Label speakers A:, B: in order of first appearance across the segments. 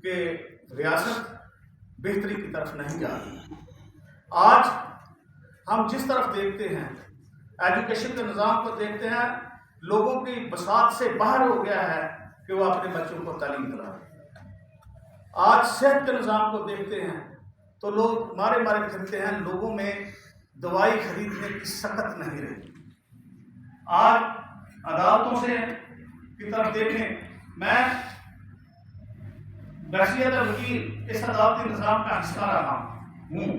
A: کہ ریاست بہتری کی طرف نہیں جا رہی۔ آج ہم جس طرف دیکھتے ہیں، ایجوکیشن کے نظام کو دیکھتے ہیں، لوگوں کی بساط سے باہر ہو گیا ہے کہ وہ اپنے بچوں کو تعلیم دلائیں۔ آج صحت کے نظام کو دیکھتے ہیں تو لوگ مارے پھرتے ہیں، لوگوں میں دوائی خریدنے کی سخت نہیں رہی۔ آج عدالتوں سے کی طرف دیکھیں، میں بحیثیت وکیل اس عدالتی نظام کا حصہ رہا ہوں،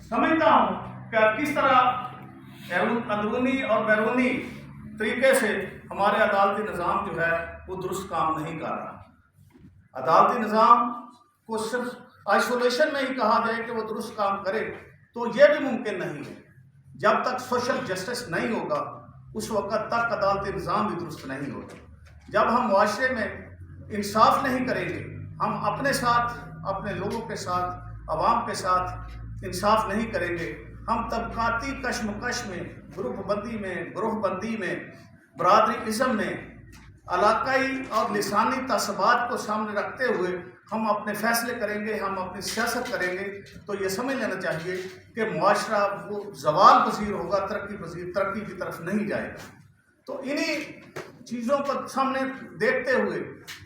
A: سمجھتا ہوں کہ کس طرح اندرونی اور بیرونی طریقے سے ہمارے عدالتی نظام جو ہے وہ درست کام نہیں کر رہا۔ عدالتی نظام کو صرف آئسولیشن میں ہی کہا جائے کہ وہ درست کام کرے تو یہ بھی ممکن نہیں ہے۔ جب تک سوشل جسٹس نہیں ہوگا اس وقت تک عدالتی نظام بھی درست نہیں ہوگا۔ جب ہم معاشرے میں انصاف نہیں کریں گے، ہم اپنے ساتھ، اپنے لوگوں کے ساتھ، عوام کے ساتھ انصاف نہیں کریں گے، ہم طبقاتی کشمکش میں، گروپ بندی میں، گروہ بندی میں، برادری ازم میں، علاقائی اور لسانی تعصبات کو سامنے رکھتے ہوئے ہم اپنے فیصلے کریں گے، ہم اپنی سیاست کریں گے تو یہ سمجھ لینا چاہیے کہ معاشرہ وہ زوال پذیر ہوگا، ترقی کی طرف نہیں جائے گا۔ تو انہی چیزوں کو سامنے دیکھتے ہوئے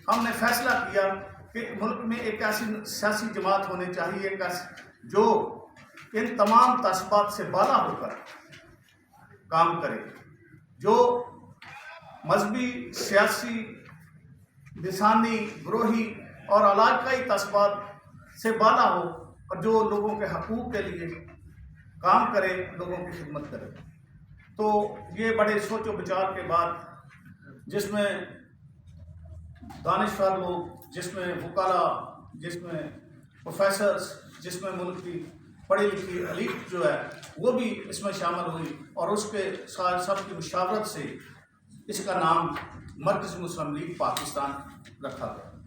A: ہم نے فیصلہ کیا کہ ملک میں ایک ایسی سیاسی جماعت ہونی چاہیے جو ان تمام تعصبات سے بالا ہو کر کام کرے، جو مذہبی، سیاسی، لسانی، گروہی اور علاقائی تعصبات سے بالا ہو اور جو لوگوں کے حقوق کے لیے کام کرے، لوگوں کی خدمت کرے۔ تو یہ بڑے سوچ و بچار کے بعد، جس میں دانشور لوگ، جس میں وکلاء، جس میں پروفیسرز، جس میں ملک کی پڑھی لکھی ایلیٹ جو ہے وہ بھی اس میں شامل ہوئی، اور اس کے ساتھ سب کی مشاورت سے اس کا نام مرکزی مسلم لیگ پاکستان رکھا گیا۔